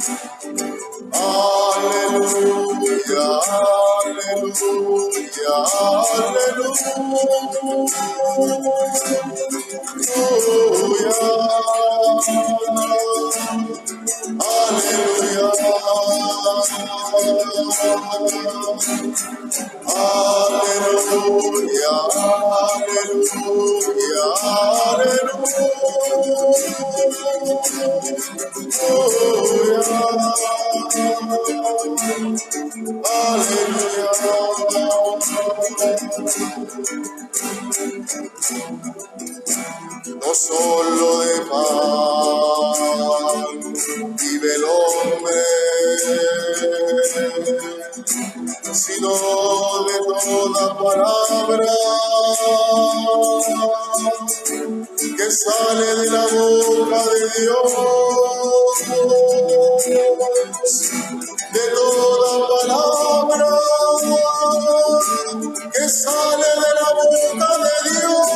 Aleluya, aleluya, aleluya, aleluya, no solo de pan vive el hombre, sino de toda palabra que sale de la boca de Dios, de toda palabra que sale de la boca de Dios.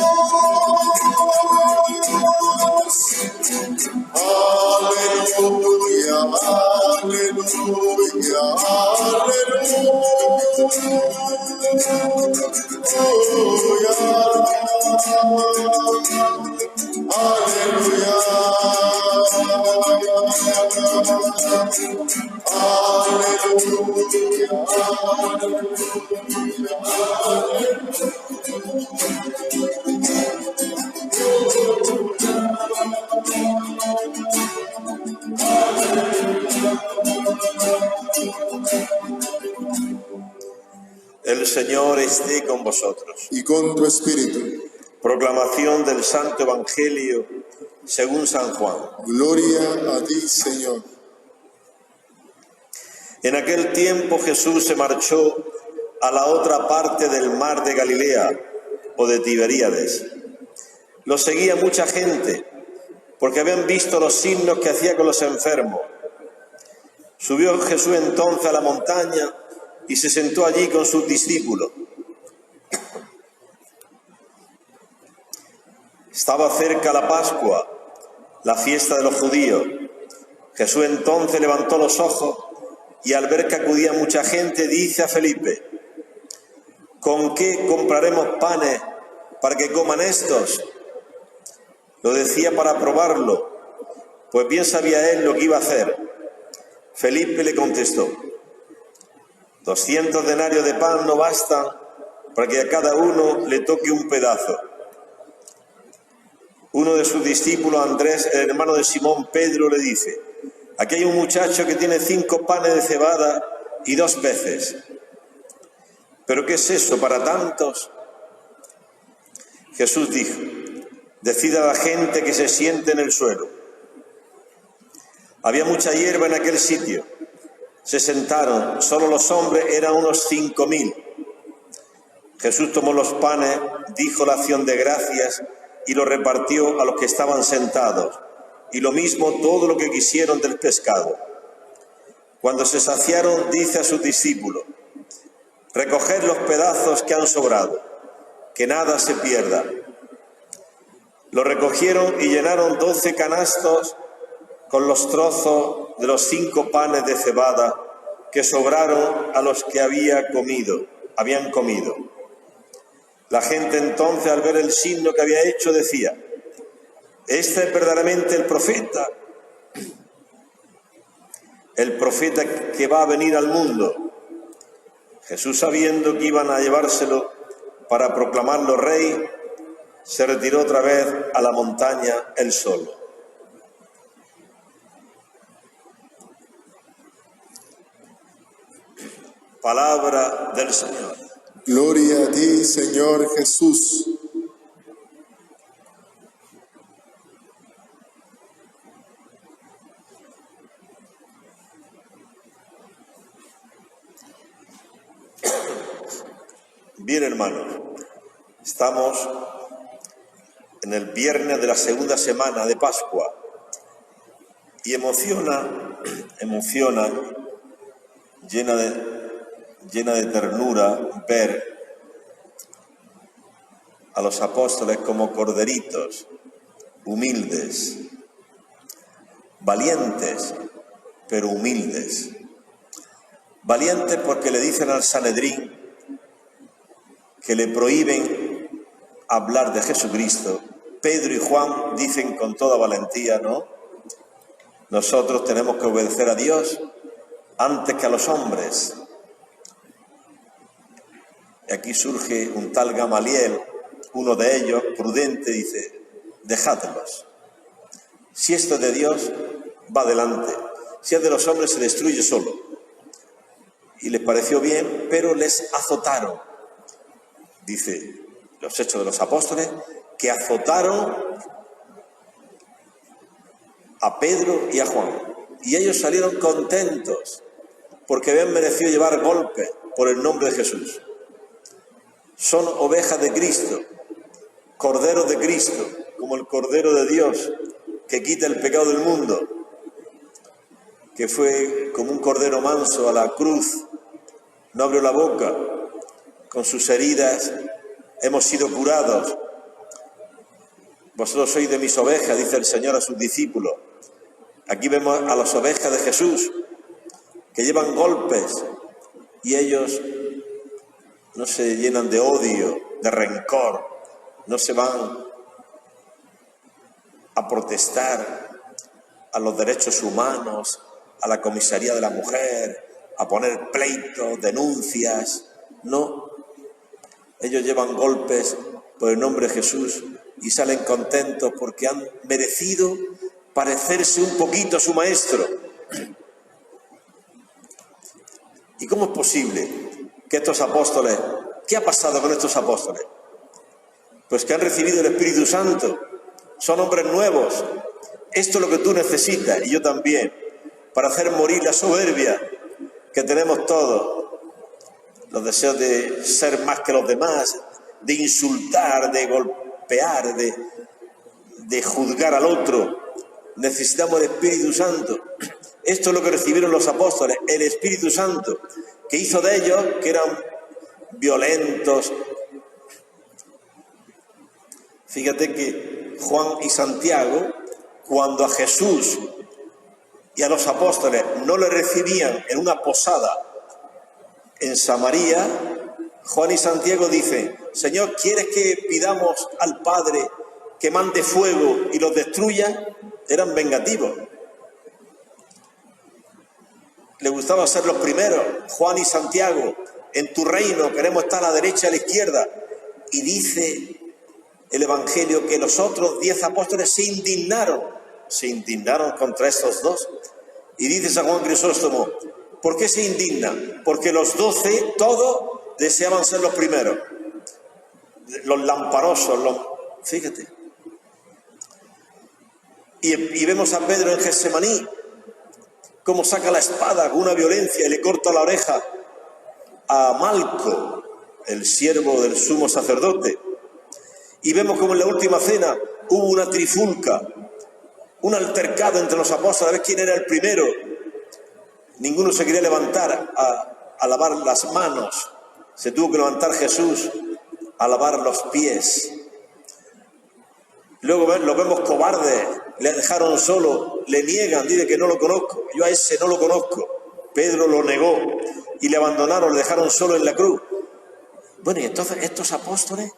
Aleluya, aleluya, El Señor esté con vosotros. Y con tu espíritu. Proclamación del Santo Evangelio según San Juan. Gloria a ti, Señor. En aquel tiempo Jesús se marchó a la otra parte del mar de Galilea o de Tiberíades. Lo seguía mucha gente porque habían visto los signos que hacía con los enfermos. Subió Jesús entonces a la montaña y se sentó allí con sus discípulos. Estaba cerca la Pascua, la fiesta de los judíos. Jesús entonces levantó los ojos y al ver que acudía mucha gente, dice a Felipe: ¿con qué compraremos panes para que coman estos? Lo decía para probarlo, pues bien sabía él lo que iba a hacer. Felipe le contestó: 200 denarios de pan no bastan para que a cada uno le toque un pedazo. Uno de sus discípulos, Andrés, el hermano de Simón Pedro, le dice: aquí hay un muchacho que tiene 5 panes de cebada y 2 peces. ¿Pero qué es eso para tantos? Jesús dijo: decid a la gente que se siente en el suelo. Había mucha hierba en aquel sitio. Se sentaron, solo los hombres eran unos 5.000. Jesús tomó los panes, dijo la acción de gracias y lo repartió a los que estaban sentados, y lo mismo todo lo que quisieron del pescado. Cuando se saciaron, dice a sus discípulos: recoged los pedazos que han sobrado, que nada se pierda. Lo recogieron y llenaron 12 canastos con los trozos de los 5 panes de cebada que sobraron a los que habían comido. La gente entonces, al ver el signo que había hecho, decía: este es verdaderamente el profeta que va a venir al mundo. Jesús, sabiendo que iban a llevárselo para proclamarlo rey, se retiró otra vez a la montaña él solo. Palabra del Señor. Gloria a ti, Señor Jesús. Bien, hermanos, estamos en el viernes de la segunda semana de Pascua y emociona, llena de ternura ver a los apóstoles como corderitos, humildes, valientes, pero humildes. Valientes porque le dicen al Sanedrín que le prohíben hablar de Jesucristo. Pedro y Juan dicen con toda valentía, ¿no? Nosotros tenemos que obedecer a Dios antes que a los hombres. Y aquí surge un tal Gamaliel, uno de ellos, prudente, dice, dejadlos. Si esto es de Dios, va adelante. Si es de los hombres, se destruye solo. Y les pareció bien, pero les azotaron. Dice los Hechos de los Apóstoles, que azotaron a Pedro y a Juan. Y ellos salieron contentos, porque habían merecido llevar golpes por el nombre de Jesús. Son ovejas de Cristo, corderos de Cristo, como el Cordero de Dios, que quita el pecado del mundo, que fue como un cordero manso a la cruz, no abrió la boca, con sus heridas hemos sido curados. Vosotros sois de mis ovejas, dice el Señor a sus discípulos. Aquí vemos a las ovejas de Jesús, que llevan golpes, y ellos no se llenan de odio, de rencor, no se van a protestar a los derechos humanos, a la comisaría de la mujer, a poner pleitos, denuncias. No, ellos llevan golpes por el nombre de Jesús y salen contentos porque han merecido parecerse un poquito a su maestro. ¿Y cómo es posible que estos apóstoles, qué ha pasado con estos apóstoles? Pues que han recibido el Espíritu Santo, son hombres nuevos. Esto es lo que tú necesitas, y yo también, para hacer morir la soberbia que tenemos todos, los deseos de ser más que los demás, de insultar, de golpear, de juzgar al otro. Necesitamos el Espíritu Santo. Esto es lo que recibieron los apóstoles, el Espíritu Santo, que hizo de ellos que eran violentos. Fíjate que Juan y Santiago, cuando a Jesús y a los apóstoles no le recibían en una posada en Samaria, Juan y Santiago dicen, Señor, ¿quieres que pidamos al Padre que mande fuego y los destruya? Eran vengativos. Le gustaba ser los primeros. Juan y Santiago, en tu reino queremos estar a la derecha y a la izquierda. Y dice el Evangelio que los otros 10 apóstoles se indignaron contra estos dos. Y dice San Juan Crisóstomo, ¿por qué se indignan? Porque los 12, todos deseaban ser los primeros. Los lamparosos, fíjate. Y vemos a Pedro en Getsemaní, cómo saca la espada con una violencia y le corta la oreja a Malco, el siervo del sumo sacerdote. Y vemos como en la última cena hubo una trifulca, un altercado entre los apóstoles, a ver quién era el primero. Ninguno se quería levantar a lavar las manos. Se tuvo que levantar Jesús a lavar los pies. Luego los vemos cobardes, le dejaron solo, le niegan, dice que no lo conozco, yo a ese no lo conozco. Pedro lo negó y le abandonaron, le dejaron solo en la cruz. Bueno, y entonces estos apóstoles,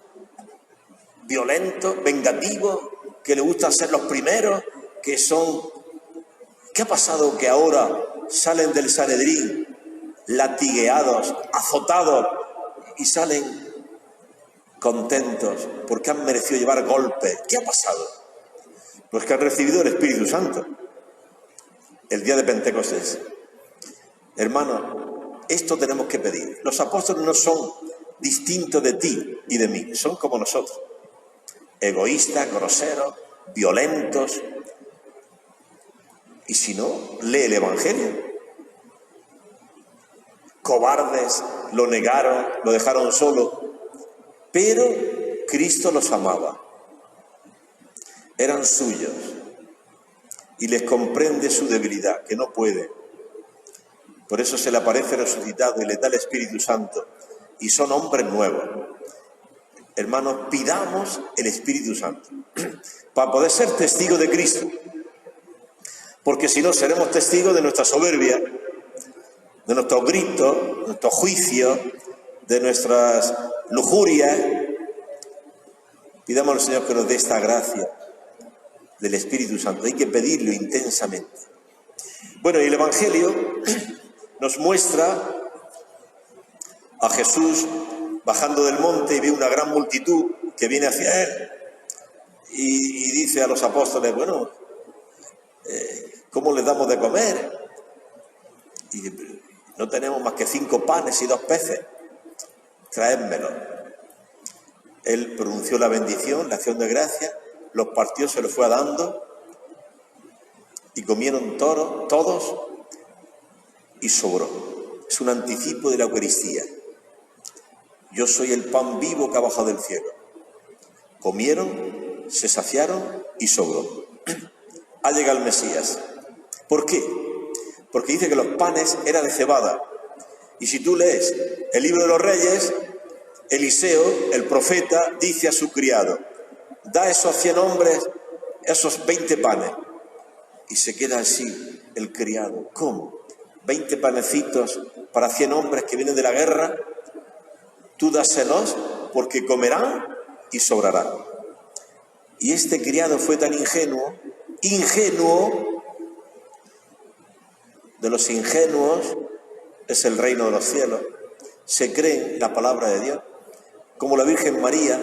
violentos, vengativos, que les gusta ser los primeros, que son... ¿Qué ha pasado que ahora salen del Sanedrín latigueados, azotados y salen contentos porque han merecido llevar golpes? ¿Qué ha pasado? Pues que han recibido el Espíritu Santo el día de Pentecostés. Hermano, esto tenemos que pedir. Los apóstoles no son distintos de ti y de mí, son como nosotros. Egoístas, groseros, violentos. Y si no, lee el Evangelio. Cobardes, lo negaron, lo dejaron solo. Pero Cristo los amaba. Eran suyos. Y les comprende su debilidad, que no puede. Por eso se le aparece resucitado y le da el Espíritu Santo. Y son hombres nuevos. Hermanos, pidamos el Espíritu Santo para poder ser testigos de Cristo. porque si no seremos testigos de nuestra soberbia, de nuestros gritos, de nuestros juicios, de nuestras lujurias. Pidamos al Señor que nos dé esta gracia del Espíritu Santo. Hay que pedirlo intensamente. Bueno, y el Evangelio nos muestra a Jesús bajando del monte y ve una gran multitud que viene hacia él y dice a los apóstoles, bueno, ¿cómo les damos de comer? Y no tenemos más que 5 panes y 2 peces, traédmelo. Él pronunció la bendición, la acción de gracia, los partió, se los fue dando y comieron todos y sobró. Es un anticipo de la Eucaristía. Yo soy el pan vivo que ha bajado del cielo. Comieron, se saciaron y sobró. Ha llegado el Mesías. ¿Por qué? Porque dice que los panes eran de cebada. Y si tú lees el libro de los Reyes, Eliseo, el profeta, dice a su criado, da a esos 100 hombres esos 20 panes. Y se queda así el criado. ¿Cómo? 20 panecitos para 100 hombres que vienen de la guerra. Tú dáselos porque comerán y sobrarán. Y este criado fue tan ingenuo, de los ingenuos es el reino de los cielos. Se cree en la palabra de Dios, como la Virgen María,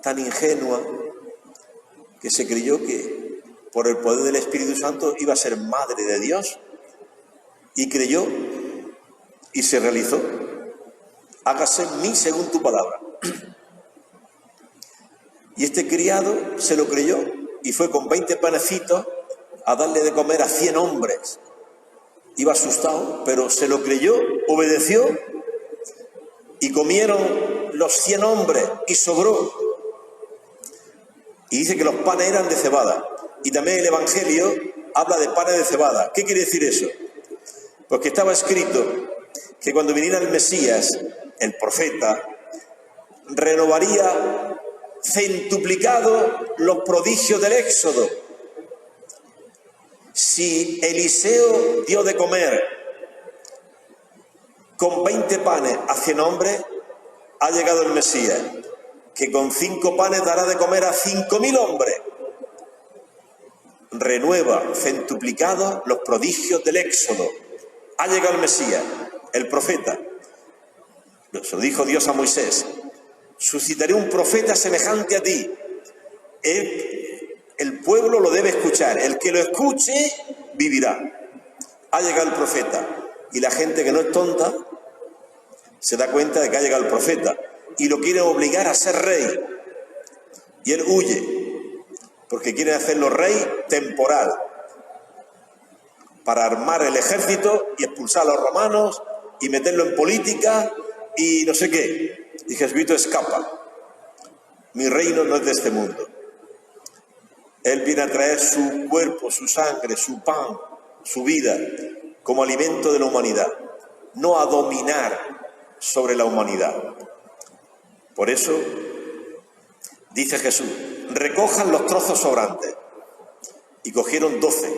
tan ingenua, que se creyó que por el poder del Espíritu Santo iba a ser madre de Dios, y creyó y se realizó. Hágase en mí según tu palabra. Y este criado se lo creyó y fue con 20 panecitos a darle de comer a 100 hombres. Iba asustado, pero se lo creyó, obedeció y comieron los 100 hombres y sobró. Y dice que los panes eran de cebada. Y también el Evangelio habla de panes de cebada. ¿Qué quiere decir eso? Pues que estaba escrito que cuando viniera el Mesías, el profeta, renovaría centuplicado los prodigios del Éxodo. Si Eliseo dio de comer con 20 panes a 100 hombres, ha llegado el Mesías, que con 5 panes dará de comer a 5.000 hombres. Renueva centuplicado los prodigios del Éxodo. Ha llegado el Mesías, el profeta. Se lo dijo Dios a Moisés. Suscitaré un profeta semejante a ti. El pueblo lo debe escuchar. El que lo escuche, vivirá. Ha llegado el profeta. Y la gente que no es tonta se da cuenta de que ha llegado el profeta. Y lo quieren obligar a ser rey. Y él huye. Porque quieren hacerlo rey temporal. Para armar el ejército y expulsar a los romanos y meterlo en política y no sé qué. Y Jesucristo escapa. Mi reino no es de este mundo. Él viene a traer su cuerpo, su sangre, su pan, su vida, como alimento de la humanidad, no a dominar sobre la humanidad. Por eso, dice Jesús, recojan los trozos sobrantes. Y cogieron 12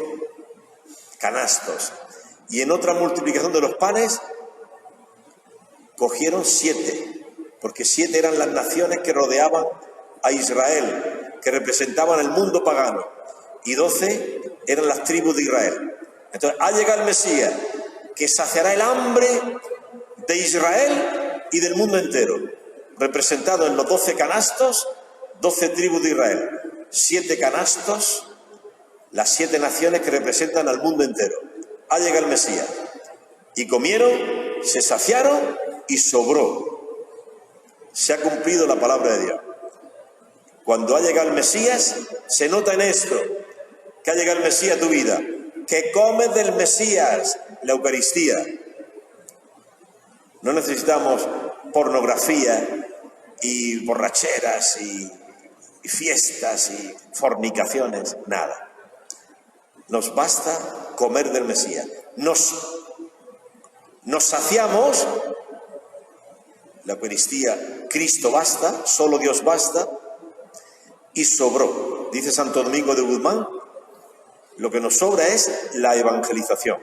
canastos. Y en otra multiplicación de los panes, cogieron 7, porque 7 eran las naciones que rodeaban a Israel, que representaban el mundo pagano, y 12 eran las tribus de Israel. Entonces, ha llegado el Mesías, que saciará el hambre de Israel y del mundo entero, representado en los 12 canastos, 12 tribus de Israel, 7 canastos, las 7 naciones que representan al mundo entero. Ha llegado el Mesías, y comieron, se saciaron y sobró. Se ha cumplido la palabra de Dios. Cuando ha llegado el Mesías, se nota en esto, que ha llegado el Mesías a tu vida, que comes del Mesías, la Eucaristía. No necesitamos pornografía y borracheras y fiestas y fornicaciones, nada. Nos basta comer del Mesías. Nos saciamos, la Eucaristía, Cristo basta, solo Dios basta, y sobró. Dice Santo Domingo de Guzmán Lo que nos sobra es la evangelización.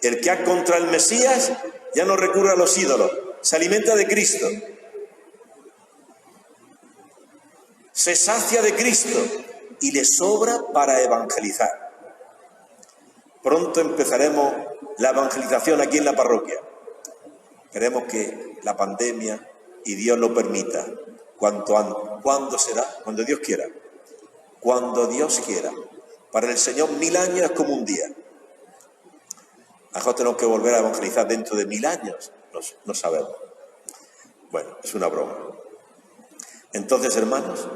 El que ha contra el Mesías ya no recurre a los ídolos, se alimenta de Cristo, se sacia de Cristo y le sobra para evangelizar. Pronto empezaremos la evangelización aquí en la parroquia. Queremos que la pandemia y Dios lo permita. ¿Cuánto antes? ¿Cuándo será? Cuando Dios quiera. Cuando Dios quiera. Para el Señor 1000 años es como un día. A lo mejor tenemos que volver a evangelizar dentro de 1000 años. No sabemos. Bueno, es una broma. Entonces, hermanos,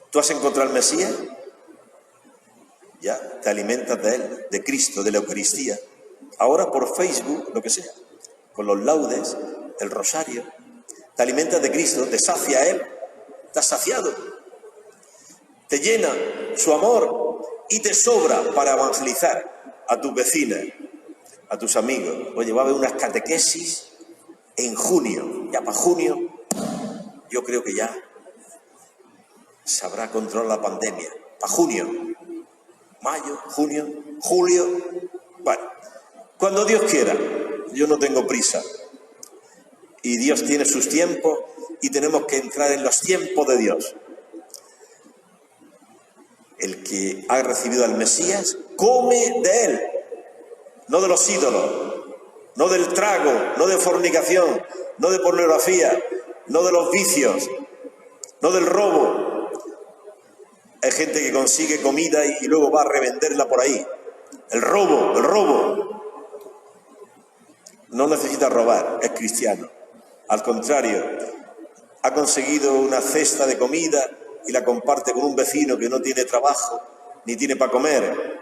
¿tú has encontrado al Mesías? Ya, te alimentas de Él, de Cristo, de la Eucaristía. Ahora por Facebook, lo que sea, con los laudes, el rosario, te alimentas de Cristo, te sacia a Él, estás saciado, te llena su amor y te sobra para evangelizar a tus vecinas, a tus amigos. Oye, va a haber unas catequesis en junio, ya para junio, yo creo que ya se habrá controlado la pandemia, para junio, mayo, junio, julio, bueno, cuando Dios quiera. Yo no tengo prisa y Dios tiene sus tiempos y tenemos que entrar en los tiempos de Dios. El que ha recibido al Mesías come de Él, no de los ídolos, no del trago, no de fornicación, no de pornografía, no de los vicios, no del robo. Hay gente que consigue comida y luego va a revenderla por ahí. El robo. No necesita robar, es cristiano. Al contrario, ha conseguido una cesta de comida y la comparte con un vecino que no tiene trabajo ni tiene para comer.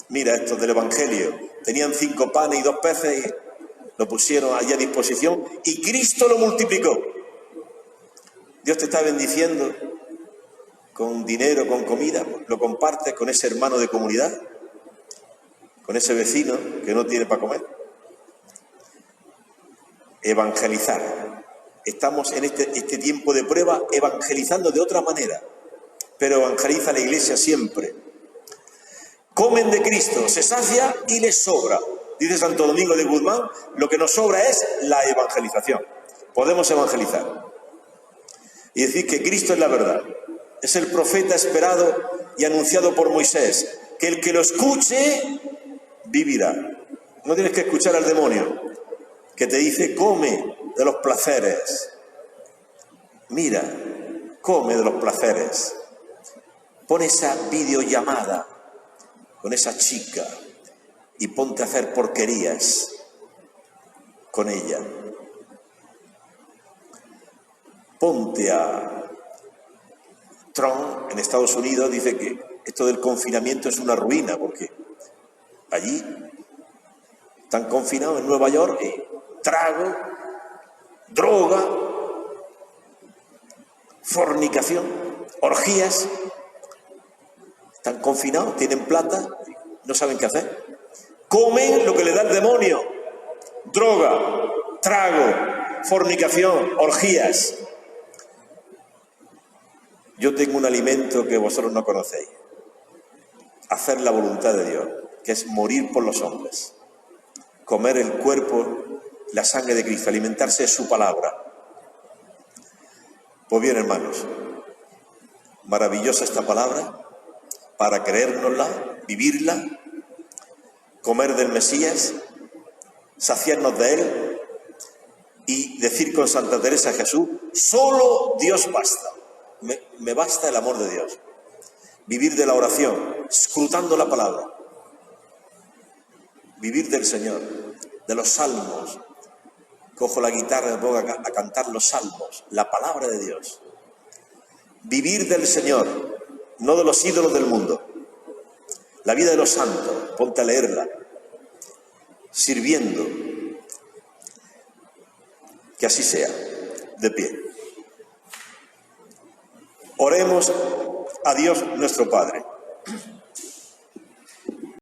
Mira esto del Evangelio. Tenían 5 panes y 2 peces y lo pusieron allí a disposición y Cristo lo multiplicó. Dios te está bendiciendo con dinero, con comida, lo compartes con ese hermano de comunidad, con ese vecino que no tiene para comer. Evangelizar. Estamos en este tiempo de prueba evangelizando de otra manera, pero evangeliza la Iglesia siempre. Comen de Cristo, se sacia y les sobra. Dice Santo Domingo de Guzmán, lo que nos sobra es la evangelización. Podemos evangelizar y decir que Cristo es la verdad. Es el profeta esperado y anunciado por Moisés, que el que lo escuche vivirá. No tienes que escuchar al demonio que te dice come de los placeres. Mira, come de los placeres. Pon esa videollamada con esa chica y ponte a hacer porquerías con ella. Ponte a... Trump en Estados Unidos dice que esto del confinamiento es una ruina porque allí están confinados en Nueva York y trago, droga, fornicación, orgías. Están confinados, tienen plata, no saben qué hacer. Comen lo que le da el demonio. Droga, trago, fornicación, orgías. Yo tengo un alimento que vosotros no conocéis. Hacer la voluntad de Dios, que es morir por los hombres. Comer el cuerpo, la sangre de Cristo, alimentarse de su palabra. Pues bien, hermanos, maravillosa esta palabra para creérnosla, vivirla, comer del Mesías, saciarnos de Él y decir con Santa Teresa de Jesús, solo Dios basta. Me basta el amor de Dios. Vivir de la oración, escrutando la palabra. Vivir del Señor, de los salmos. Cojo la guitarra y me pongo a cantar los salmos, la palabra de Dios. Vivir del Señor, no de los ídolos del mundo. La vida de los santos, ponte a leerla. Sirviendo. Que así sea, de pie. Oremos a Dios nuestro Padre.